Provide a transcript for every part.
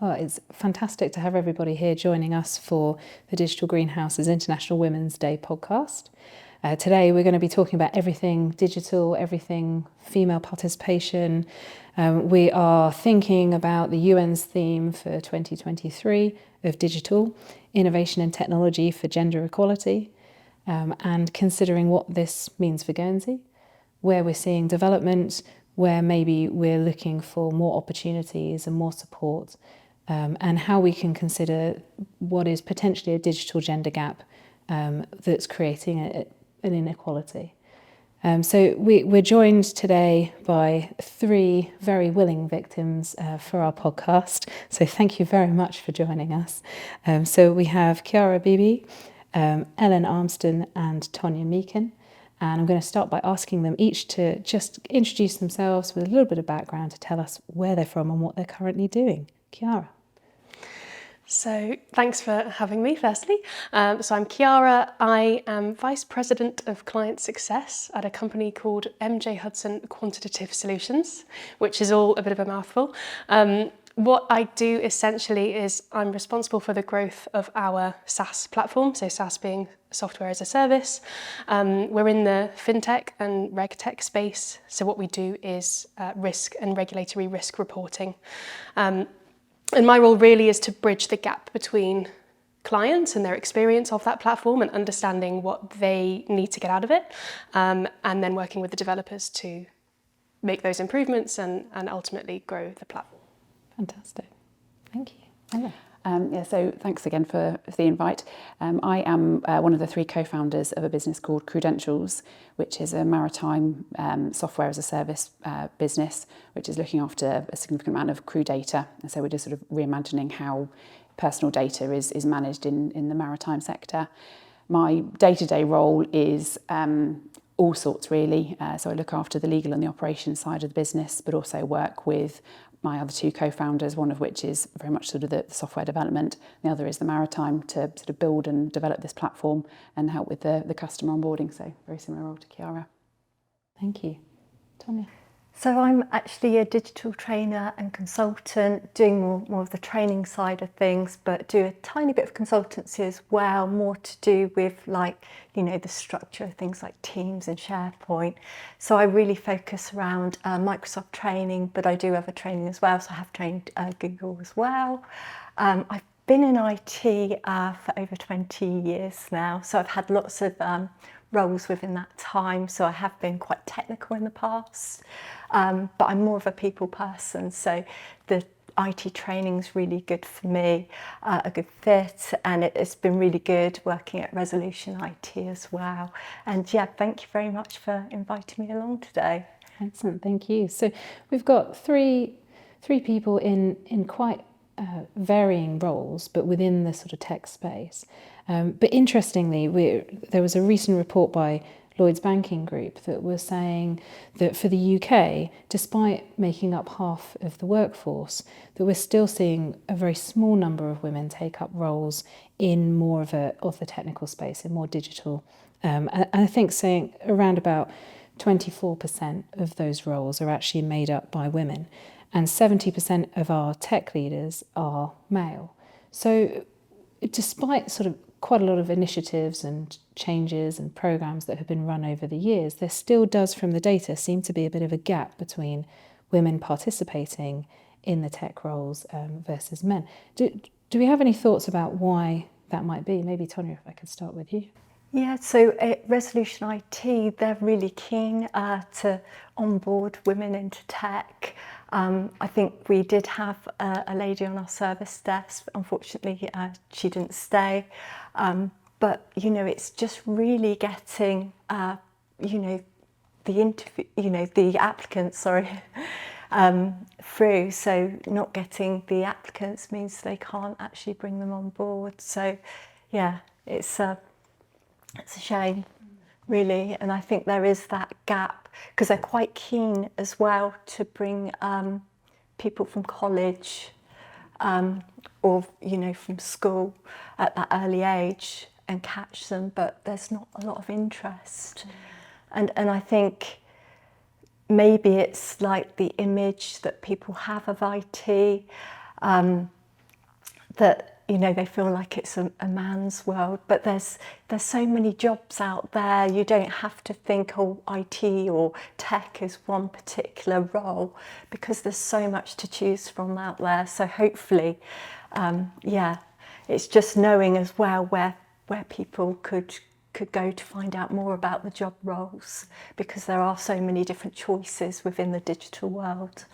Well, it's fantastic to have everybody here joining us for the Digital Greenhouse's International Women's Day podcast. Today we're going to be talking about everything digital, everything female participation. We are thinking about the UN's theme for 2023 of digital, innovation and technology for gender equality, and considering what this means for Guernsey, where we're seeing development, where maybe we're looking for more opportunities and more support, and how we can consider what is potentially a digital gender gap that's creating an inequality. So we're joined today by three very willing victims for our podcast. So thank you very much for joining us. So we have Chiara Beebe, Ellen Armsden and Tonia Meakin. And I'm going to start by asking them each to just introduce themselves with a little bit of background to tell us where they're from and what they're currently doing. Chiara. So thanks for having me, firstly. So I'm Chiara. I am Vice President of Client Success at a company called MJ Hudson Quantitative Solutions, which is all a bit of a mouthful. What I do essentially is I'm responsible for the growth of our SaaS platform, so SaaS being software as a service. We're in the fintech and regtech space, so what we do is risk and regulatory risk reporting. And my role really is to bridge the gap between clients and their experience of that platform and understanding what they need to get out of it, and then working with the developers to make those improvements and ultimately grow the platform. Fantastic. Thank you. So thanks again for the invite. I am one of the three co-founders of a business called Crewdentials, which is a maritime software as a service business, which is looking after a significant amount of crew data. And so we're just sort of reimagining how personal data is managed in the maritime sector. My day-to-day role is all sorts really. So I look after the legal and the operations side of the business, but also work with my other two co-founders, one of which is very much sort of the software development, the other is the maritime, to sort of build and develop this platform and help with the customer onboarding. So very similar role to Chiara. Thank you. Tonia. So I'm actually a digital trainer and consultant, doing more of the training side of things, but do a tiny bit of consultancy as well, more to do with the structure of things like Teams and SharePoint. So I really focus around Microsoft training, but I do other training as well. So I have trained Google as well. I've been in IT for over 20 years now, so I've had lots of roles within that time, so I have been quite technical in the past, but I'm more of a people person, so the IT training's really good for me, a good fit, and it's been really good working at Resolution IT as well. And yeah, thank you very much for inviting me along today. Excellent, thank you. So we've got three people in quite varying roles, but within the sort of tech space. But interestingly, there was a recent report by Lloyds Banking Group that was saying that for the UK, despite making up half of the workforce, that we're still seeing a very small number of women take up roles in more of the technical space, in more digital. And I think saying around about 24% of those roles are actually made up by women, and 70% of our tech leaders are male. So despite sort of quite a lot of initiatives and changes and programs that have been run over the years, there still does, from the data, seem to be a bit of a gap between women participating in the tech roles versus men. Do we have any thoughts about why that might be? Maybe Tonia, if I could start with you. Yeah, so at Resolution IT, they're really keen to onboard women into tech. I think we did have a lady on our service desk. Unfortunately, she didn't stay. But it's just really getting the applicants, through. So not getting the applicants means they can't actually bring them on board. So yeah, it's a shame, really. And I think there is that gap because they're quite keen as well to bring people from college or from school at that early age and catch them, but there's not a lot of interest. And I think maybe it's like the image that people have of IT. that, you know, they feel like it's a man's world, but there's so many jobs out there. You don't have to think, oh, IT or tech is one particular role, because there's so much to choose from out there. So hopefully, yeah, it's just knowing as well where people could go to find out more about the job roles, because there are so many different choices within the digital world.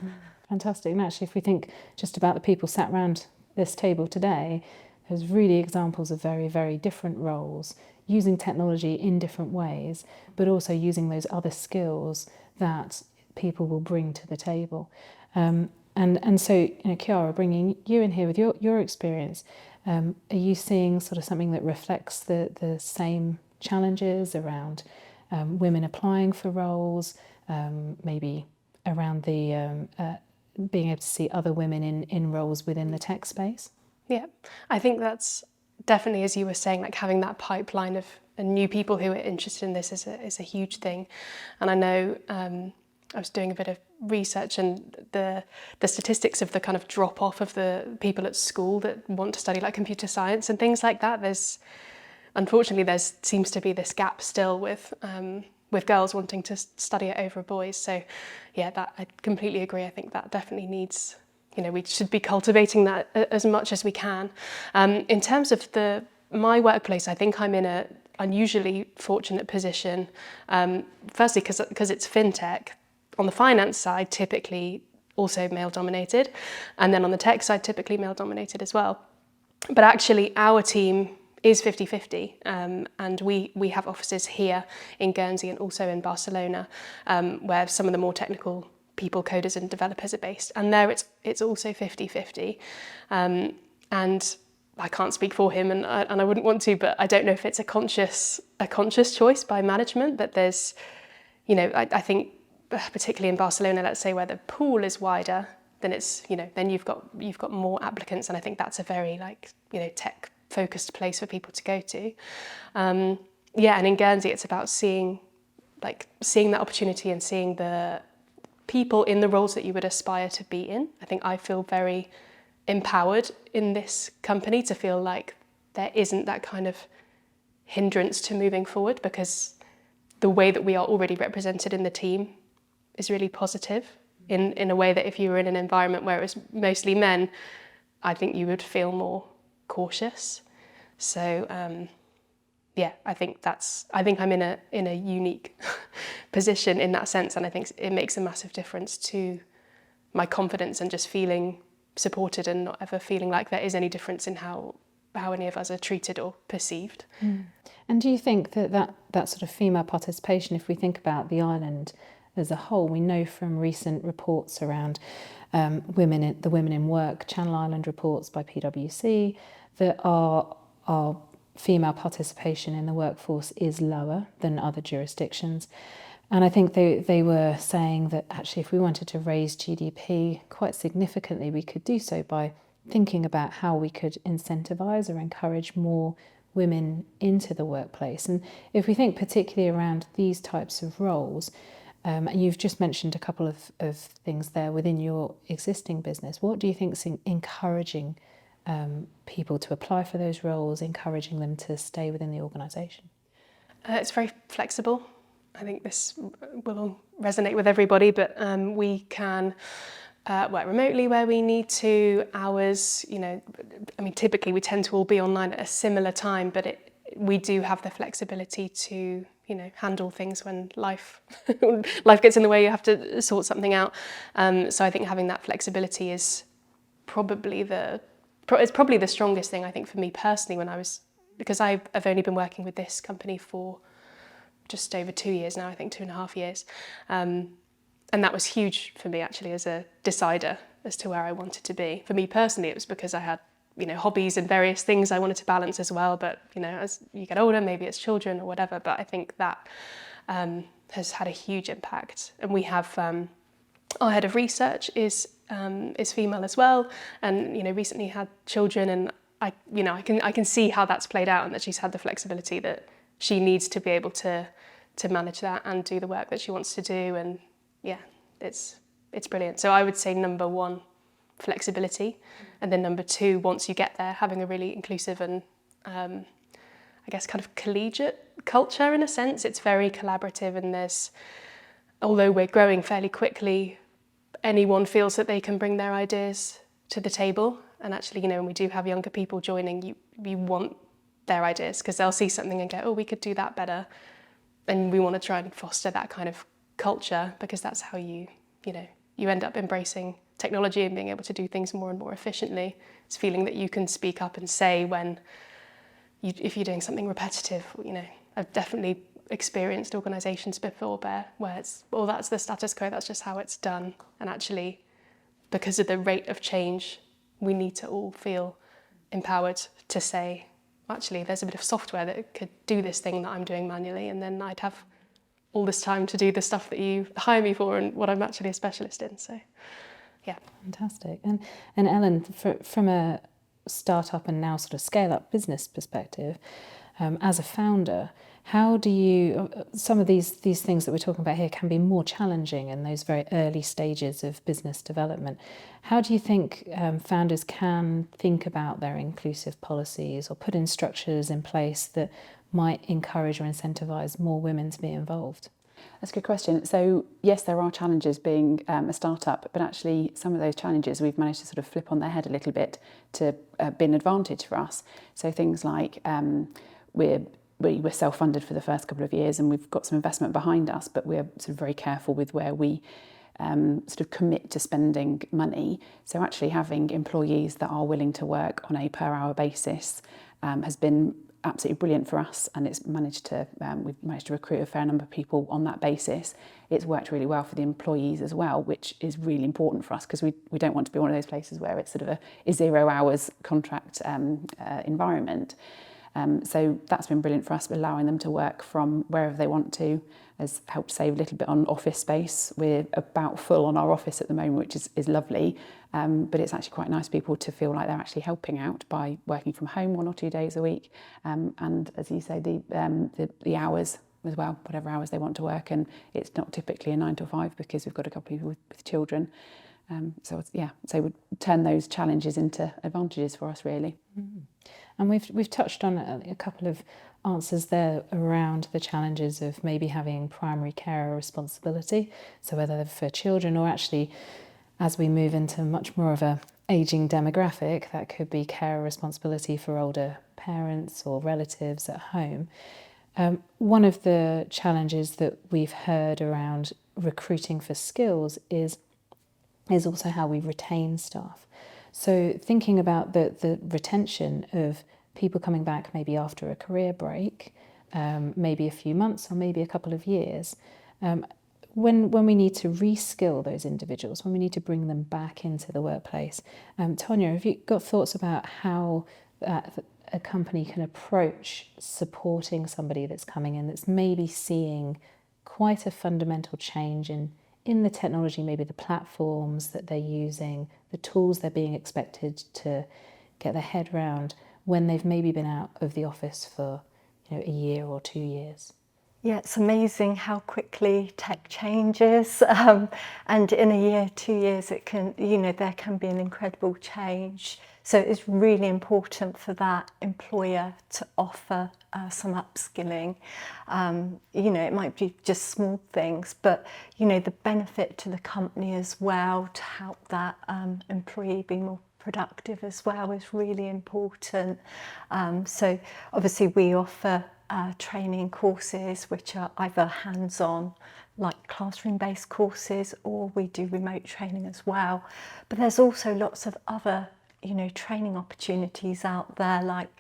Fantastic. And actually, if we think just about the people sat around this table today, there's really examples of very, very different roles, using technology in different ways, but also using those other skills that people will bring to the table. And so, you know, Chiara, bringing you in here with your experience, are you seeing sort of something that reflects the same challenges around women applying for roles, maybe around the being able to see other women in roles within the tech space? Yeah, I think that's definitely, as you were saying, like having that pipeline of new people who are interested in this is a huge thing. And I know I was doing a bit of research, and the statistics of the kind of drop off of the people at school that want to study like computer science and things like that. Unfortunately, there seems to be this gap still with girls wanting to study it over boys. So yeah, that I completely agree. I think that definitely needs, you know, we should be cultivating that as much as we can. In terms of my workplace, I think I'm in an unusually fortunate position. Firstly, because it's fintech. On the finance side, typically also male dominated, and then on the tech side, typically male dominated as well. But actually, our team is 50-50, and we have offices here in Guernsey and also in Barcelona, where some of the more technical people, coders and developers are based, and there it's also 50-50. And I can't speak for him, and I wouldn't want to, but I don't know if it's a conscious choice by management. But there's, you know, I think particularly in Barcelona, let's say, where the pool is wider, then it's, you know, then you've got more applicants, and I think that's a very, like, you know, tech focused place for people to go to. Yeah, and in Guernsey, it's about seeing that opportunity and seeing the people in the roles that you would aspire to be in. I think I feel very empowered in this company to feel like there isn't that kind of hindrance to moving forward, because the way that we are already represented in the team is really positive in a way that if you were in an environment where it was mostly men, I think you would feel more cautious. So yeah, I think I'm in a unique position in that sense, and I think it makes a massive difference to my confidence and just feeling supported and not ever feeling like there is any difference in how any of us are treated or perceived. And do you think that sort of female participation, if we think about the island as a whole, we know from recent reports around the Women in Work Channel Island reports by PwC that our female participation in the workforce is lower than other jurisdictions. And I think they were saying that actually if we wanted to raise GDP quite significantly, we could do so by thinking about how we could incentivise or encourage more women into the workplace. And if we think particularly around these types of roles, and you've just mentioned a couple of things there within your existing business, what do you think is encouraging people to apply for those roles, encouraging them to stay within the organisation? It's very flexible. I think this will resonate with everybody, but we can work remotely where we need to. Hours, you know, I mean, typically we tend to all be online at a similar time, but we do have the flexibility to, you know, handle things when life gets in the way. You have to sort something out. So I think having that flexibility is probably the strongest thing, I think, for me personally, because I've only been working with this company for just over 2 years now, I think 2.5 years. And that was huge for me, actually, as a decider as to where I wanted to be. For me personally, it was because I had, you know, hobbies and various things I wanted to balance as well. But, you know, as you get older, maybe it's children or whatever. But I think that has had a huge impact. And we have our head of research is female as well, and, you know, recently had children, and I can see how that's played out, and that she's had the flexibility that she needs to be able to manage that and do the work that she wants to do. And yeah, it's brilliant. So I would say number one flexibility. And then number two, once you get there, having a really inclusive and I guess kind of collegiate culture in a sense. It's very collaborative, and although we're growing fairly quickly, anyone feels that they can bring their ideas to the table. And actually, when we do have younger people joining, you want their ideas because they'll see something and go, oh, we could do that better. And we want to try and foster that kind of culture, because that's how you end up embracing technology and being able to do things more and more efficiently. It's feeling that you can speak up and say when if you're doing something repetitive. I've definitely experienced organisations before where it's, well, that's the status quo, that's just how it's done. And actually, because of the rate of change, we need to all feel empowered to say, actually, there's a bit of software that could do this thing that I'm doing manually, and then I'd have all this time to do the stuff that you hire me for and what I'm actually a specialist in. So, yeah. Fantastic. And Ellen, from a startup and now sort of scale-up business perspective, as a founder, how do you, some of these things that we're talking about here can be more challenging in those very early stages of business development. How do you think founders can think about their inclusive policies or put in structures in place that might encourage or incentivise more women to be involved? That's a good question. So yes, there are challenges being a startup, but actually some of those challenges we've managed to sort of flip on their head a little bit to be an advantage for us. So things like we're self-funded for the first couple of years and we've got some investment behind us, but we're sort of very careful with where we sort of commit to spending money. So actually having employees that are willing to work on a per hour basis has been absolutely brilliant for us, and we've managed to recruit a fair number of people on that basis. It's worked really well for the employees as well, which is really important for us because we don't want to be one of those places where it's sort of a 0 hours contract environment. So that's been brilliant for us, allowing them to work from wherever they want to. Has helped save a little bit on office space. We're about full on our office at the moment, which is lovely, but it's actually quite nice for people to feel like they're actually helping out by working from home 1 or 2 days a week, and as you say, the hours as well, whatever hours they want to work, and it's not typically a 9 to 5 because we've got a couple of people with children. So we'd turn those challenges into advantages for us, really. Mm. And we've touched on a couple of answers there around the challenges of maybe having primary carer responsibility, so whether for children or actually as we move into much more of a ageing demographic, that could be carer responsibility for older parents or relatives at home. One of the challenges that we've heard around recruiting for skills is also how we retain staff. So thinking about the retention of people coming back maybe after a career break, maybe a few months or maybe a couple of years, when we need to reskill those individuals, when we need to bring them back into the workplace. Tonia, have you got thoughts about how a company can approach supporting somebody that's coming in that's maybe seeing quite a fundamental change in the technology, maybe the platforms that they're using, the tools they're being expected to get their head around when they've maybe been out of the office for a year or 2 years? Yeah, it's amazing how quickly tech changes, and in a year, 2 years, it can, there can be an incredible change. So it's really important for that employer to offer some upskilling. It might be just small things, but the benefit to the company as well to help that employee be more productive as well is really important. So obviously we offer training courses which are either hands-on, like classroom-based courses, or we do remote training as well. But there's also lots of other training opportunities out there, like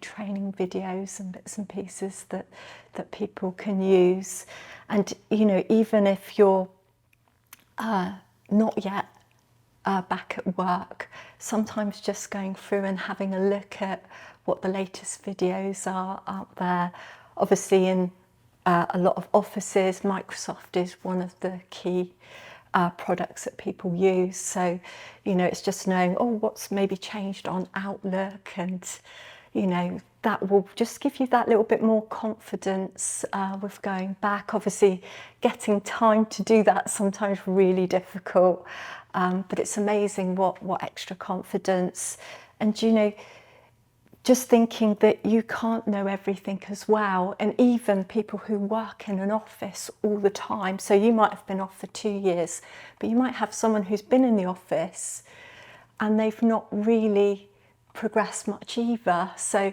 training videos and bits and pieces that people can use. And even if you're not yet back at work, sometimes just going through and having a look at what the latest videos are out there. Obviously in a lot of offices, Microsoft is one of the key products that people use. So, it's just knowing, what's maybe changed on Outlook, and, that will just give you that little bit more confidence with going back. Obviously, getting time to do that sometimes really difficult, but it's amazing what extra confidence. And you know, just thinking that you can't know everything as well, and even people who work in an office all the time. So you might have been off for 2 years, but you might have someone who's been in the office and they've not really progressed much either. So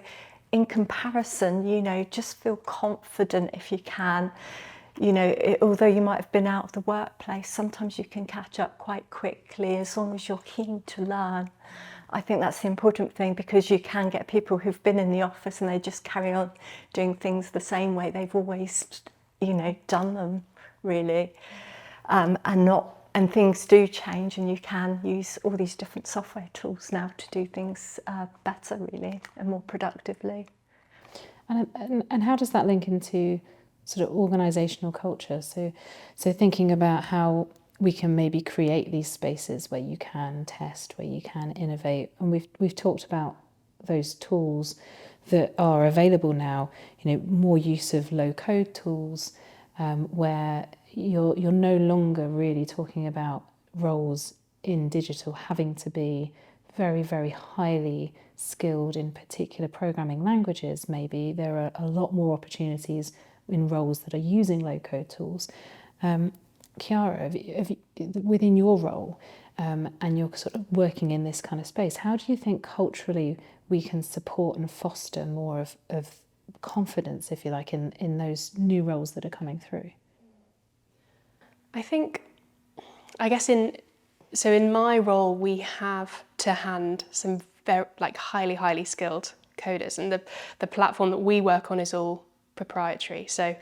in comparison, you know, just feel confident if you can. You know, although you might have been out of the workplace, sometimes you can catch up quite quickly as long as you're keen to learn. I think that's the important thing, because you can get people who've been in the office and they just carry on doing things the same way they've always, you know, done them, really, and things do change, and you can use all these different software tools now to do things better, really, and more productively. And how does that link into sort of organisational culture? So thinking about how we can maybe create these spaces where you can test, where you can innovate, and we've talked about those tools that are available now. You know, more use of low-code tools, where you're no longer really talking about roles in digital having to be very, very highly skilled in particular programming languages. Maybe there are a lot more opportunities in roles that are using low-code tools. Chiara, within your role, and you're sort of working in this kind of space, how do you think culturally we can support and foster more of confidence, if you like, in those new roles that are coming through? I guess in my role, we have to hand some very highly skilled coders, and the platform that we work on is all proprietary. So,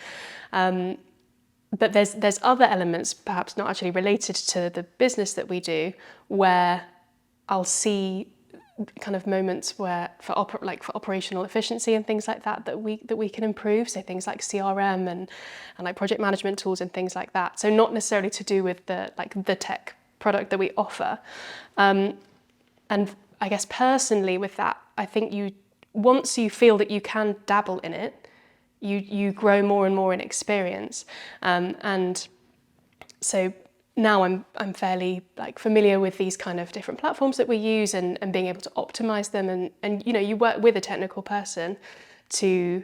but there's other elements, perhaps not actually related to the business that we do, where I'll see kind of moments where for operational efficiency and things like that we can improve. So things like CRM and like project management tools and things like that. So not necessarily to do with the tech product that we offer. And I guess personally with that, I think once you feel that you can dabble in it, you grow more and more in experience, and so now I'm fairly familiar with these kind of different platforms that we use, and being able to optimize them, and you know, you work with a technical person to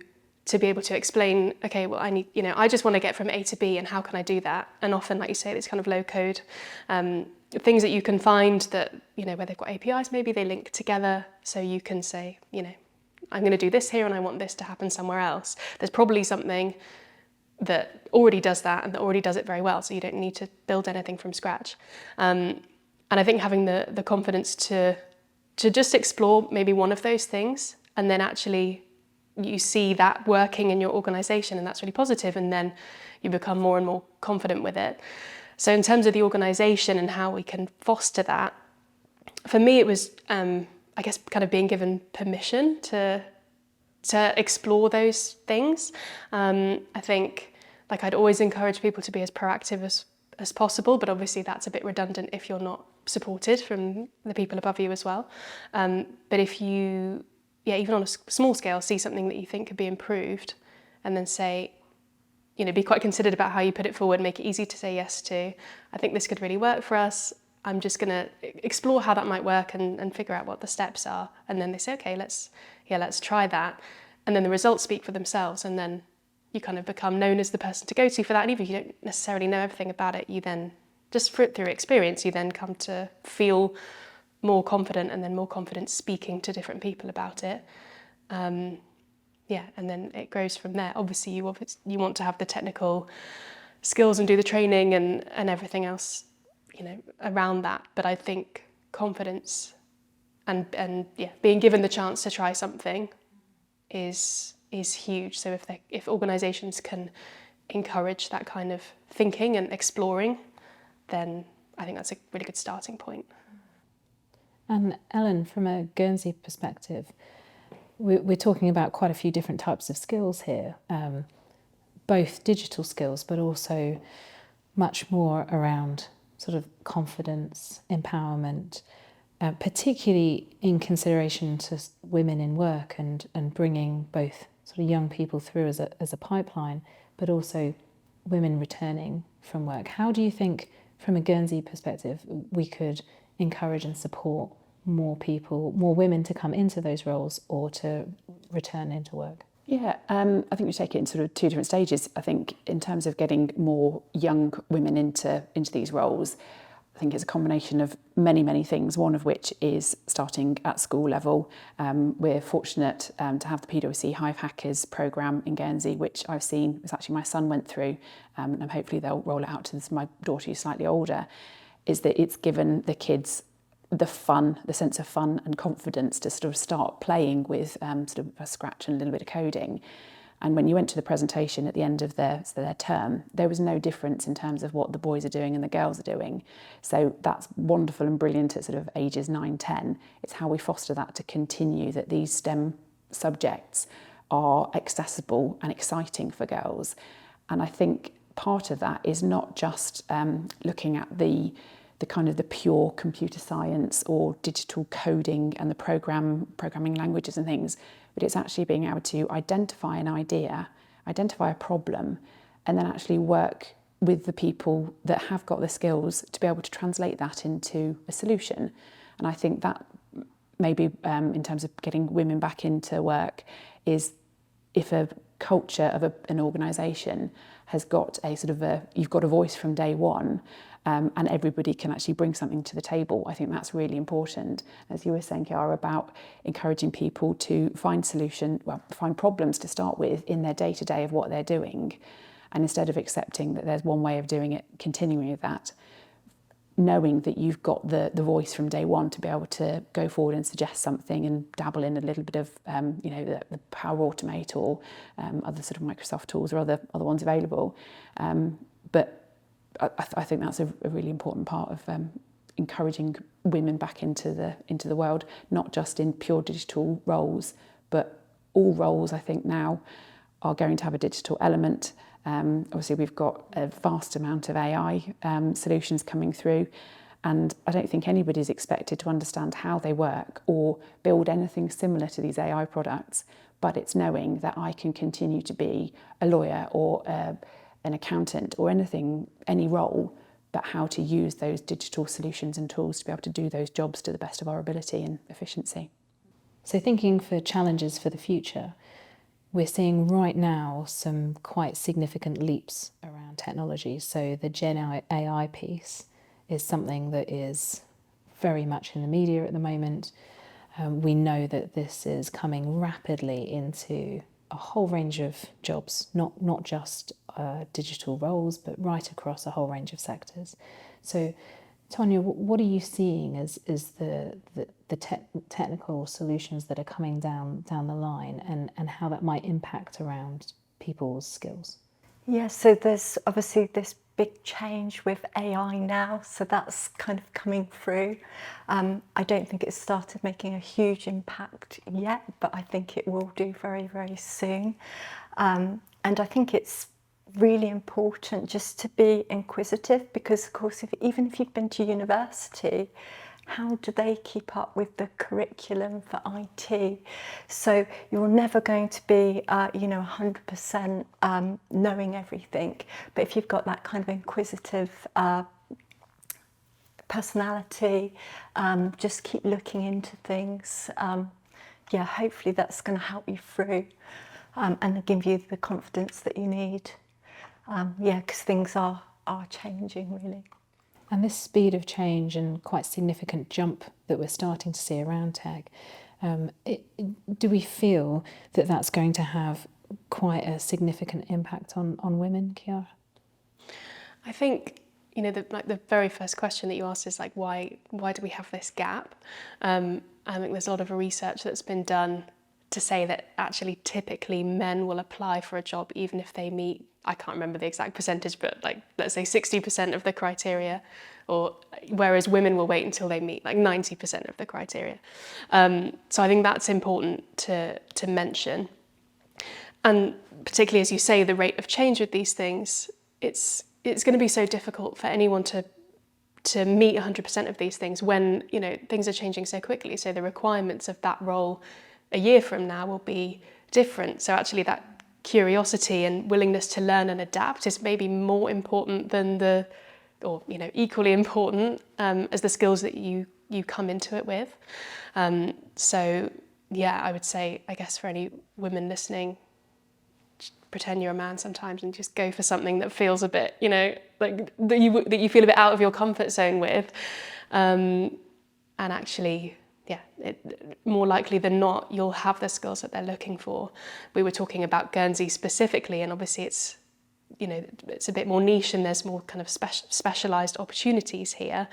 be able to explain, okay, well, I just want to get from A to B, and how can I do that? And often, like you say, it's kind of low code things that you can find that, you know, where they've got APIs, maybe they link together, so you can say, you know, I'm going to do this here and I want this to happen somewhere else. There's probably something that already does that and that already does it very well, so you don't need to build anything from scratch. And I think having the confidence to just explore maybe one of those things, and then actually you see that working in your organisation, and that's really positive, and then you become more and more confident with it. So in terms of the organisation and how we can foster that, for me it was I guess kind of being given permission to explore those things. I think I'd always encourage people to be as proactive as possible, but obviously that's a bit redundant if you're not supported from the people above you as well. But if you, even on a small scale, see something that you think could be improved, and then say, you know, be quite considered about how you put it forward, make it easy to say yes to. I think this could really work for us. I'm just going to explore how that might work and figure out what the steps are. And then they say, okay, let's try that. And then the results speak for themselves. And then you kind of become known as the person to go to for that. And even if you don't necessarily know everything about it, you then, just through experience, you then come to feel more confident, and then more confident speaking to different people about it. And then it grows from there. Obviously, you want to have the technical skills and do the training and everything else, you know, around that. But I think confidence and being given the chance to try something is huge. So if organisations can encourage that kind of thinking and exploring, then I think that's a really good starting point. And Ellen, from a Guernsey perspective, we're talking about quite a few different types of skills here, both digital skills, but also much more around sort of confidence, empowerment, particularly in consideration to women in work and bringing both sort of young people through as a pipeline, but also women returning from work. How do you think, from a Guernsey perspective, we could encourage and support more people, more women to come into those roles or to return into work? Yeah, I think we take it in sort of two different stages. I think in terms of getting more young women into these roles, I think it's a combination of many things, one of which is starting at school level. We're fortunate to have the PwC Hive Hackers programme in Guernsey, which I've seen, it's actually my son went through, and hopefully they'll roll it out to my daughter who's slightly older, is that it's given the kids the sense of fun and confidence to sort of start playing with sort of a scratch and a little bit of coding. And when you went to the presentation at the end of their term, there was no difference in terms of what the boys are doing and the girls are doing. So that's wonderful and brilliant at sort of ages 9, 10. It's how we foster that to continue, that these STEM subjects are accessible and exciting for girls. And I think part of that is not just looking at the kind of the pure computer science or digital coding and the programming languages and things, but it's actually being able to identify an idea, identify a problem, and then actually work with the people that have got the skills to be able to translate that into a solution. And I think that maybe in terms of getting women back into work is if a culture of an organisation has got a sort of you've got a voice from day one, and everybody can actually bring something to the table. I think that's really important. As you were saying, Chiara, about encouraging people to find problems to start with in their day-to-day of what they're doing. And instead of accepting that there's one way of doing it, continuing with that, knowing that you've got the voice from day one to be able to go forward and suggest something and dabble in a little bit of, the Power Automate or other sort of Microsoft tools or other ones available. But I think that's a really important part of encouraging women back into the world, not just in pure digital roles, but all roles I think now are going to have a digital element. Obviously we've got a vast amount of AI solutions coming through, and I don't think anybody's expected to understand how they work or build anything similar to these AI products, but it's knowing that I can continue to be a lawyer or an accountant or any role, but how to use those digital solutions and tools to be able to do those jobs to the best of our ability and efficiency. So thinking for challenges for the future, we're seeing right now some quite significant leaps around technology. So the Gen AI piece is something that is very much in the media at the moment. We know that this is coming rapidly into a whole range of jobs, not just digital roles, but right across a whole range of sectors. So, Tonia, what are you seeing as the technical solutions that are coming down the line, and how that might impact around people's skills? Yeah, so there's obviously this big change with AI now, so that's kind of coming through. I don't think it's started making a huge impact yet, but I think it will do very, very soon. And I think it's really important just to be inquisitive, because of course even if you've been to university, how do they keep up with the curriculum for IT? So you're never going to be 100% knowing everything, but if you've got that kind of inquisitive personality, just keep looking into things, hopefully that's going to help you through and give you the confidence that you need. Because things are changing really. And this speed of change and quite significant jump that we're starting to see around tech, do we feel that that's going to have quite a significant impact on women, Chiara? I think, the very first question that you asked is why do we have this gap? I think there's a lot of research that's been done to say that actually typically men will apply for a job even if they meet, I can't remember the exact percentage, but let's say 60% of the criteria, whereas women will wait until they meet 90% of the criteria. So I think that's important to mention. And particularly as you say, the rate of change with these things, it's going to be so difficult for anyone to to meet 100% of these things when, you know, things are changing so quickly. So the requirements of that role a year from now will be different. So actually that curiosity and willingness to learn and adapt is maybe more important than or you know, equally important as the skills that you come into it with. So yeah, I would say, I guess for any women listening, pretend you're a man sometimes and just go for something that feels a bit, you know, like that you feel a bit out of your comfort zone with, and actually, yeah, more likely than not, you'll have the skills that they're looking for. We were talking about Guernsey specifically, and obviously it's, you know, it's a bit more niche and there's more kind of specialised opportunities here.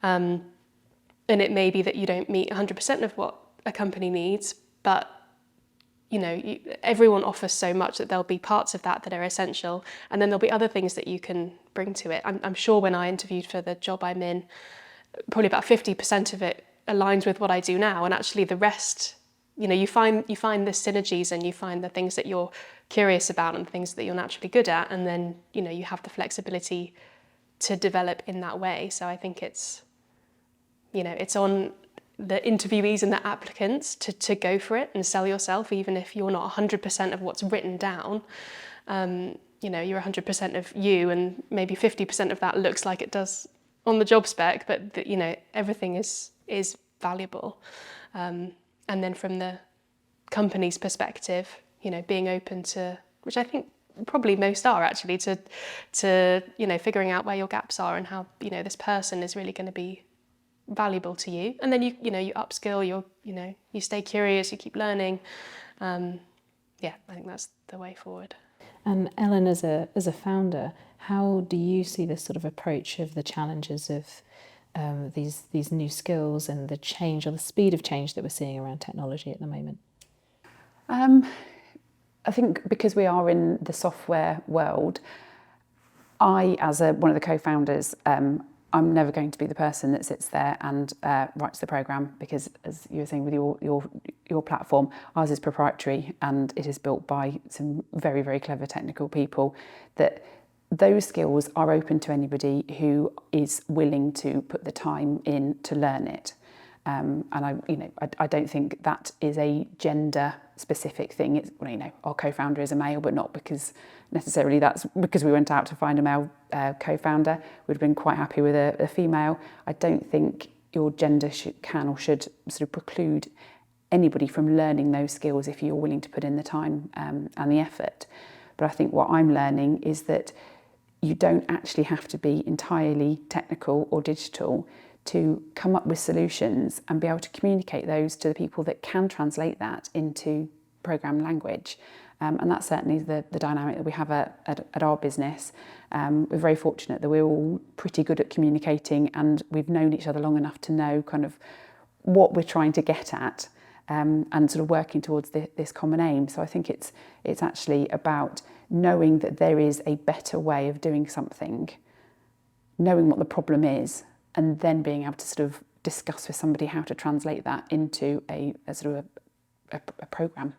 And it may be that you don't meet 100% of what a company needs, but you know, everyone offers so much that there'll be parts of that are essential, and then there'll be other things that you can bring to it. I'm sure when I interviewed for the job I'm in, probably about 50% of it aligns with what I do now, and actually the rest, you know, you find the synergies and you find the things that you're curious about and things that you're naturally good at, and then, you know, you have the flexibility to develop in that way. So I think it's, you know, it's on the interviewees and the applicants to go for it and sell yourself, even if you're not 100% of what's written down. You know, you're 100% of you, and maybe 50% of that looks like it does on the job spec, but you know, everything is valuable. And then from the company's perspective, you know, being open to, which I think probably most are actually, to you know, figuring out where your gaps are and how, you know, this person is really going to be valuable to you, and then you know, you upskill, you know, you stay curious, you keep learning. Yeah, I think that's the way forward. And Ellen, as a founder, how do you see this sort of approach of the challenges of these new skills and the change, or the speed of change that we're seeing around technology at the moment? I think because we are in the software world, I, as one of the co-founders, I'm never going to be the person that sits there and writes the programme, because, as you were saying with your platform, ours is proprietary and it is built by some very, very clever technical people. That those skills are open to anybody who is willing to put the time in to learn it. And I don't think that is a gender specific thing. It's, you know, our co-founder is a male, but not because necessarily that's because we went out to find a male co-founder. We'd have been quite happy with a female. I don't think your gender can or should sort of preclude anybody from learning those skills if you're willing to put in the time and the effort. But I think what I'm learning is that you don't actually have to be entirely technical or digital to come up with solutions and be able to communicate those to the people that can translate that into programming language. And that's certainly the dynamic that we have at our business. We're very fortunate that we're all pretty good at communicating, and we've known each other long enough to know kind of what we're trying to get at, and sort of working towards this common aim. So I think it's actually about knowing that there is a better way of doing something, knowing what the problem is, and then being able to sort of discuss with somebody how to translate that into a sort of a programme.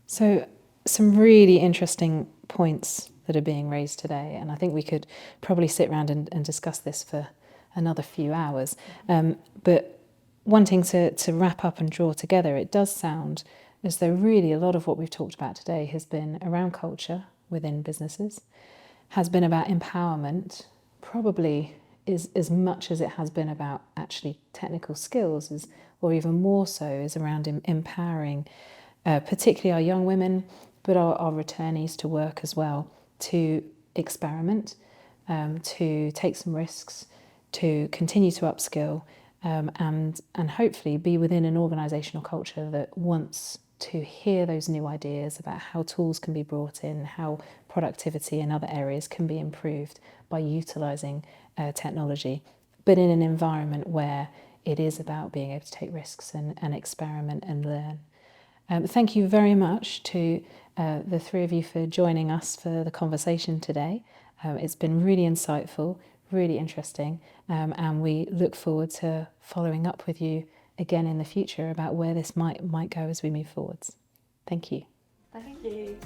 So some really interesting points that are being raised today, and I think we could probably sit around and discuss this for another few hours. But wanting to wrap up and draw together, it does sound as though really a lot of what we've talked about today has been around culture within businesses, has been about empowerment, probably is as much as it has been about actually technical skills, or even more so is around empowering particularly our young women, but our returnees to work as well, to experiment, to take some risks, to continue to upskill, and hopefully be within an organisational culture that wants to hear those new ideas about how tools can be brought in, how productivity in other areas can be improved by utilising technology, but in an environment where it is about being able to take risks and experiment and learn. Thank you very much to the three of you for joining us for the conversation today. It's been really insightful, really interesting, and we look forward to following up with you again in the future about where this might go as we move forwards. Thank you. Thank you.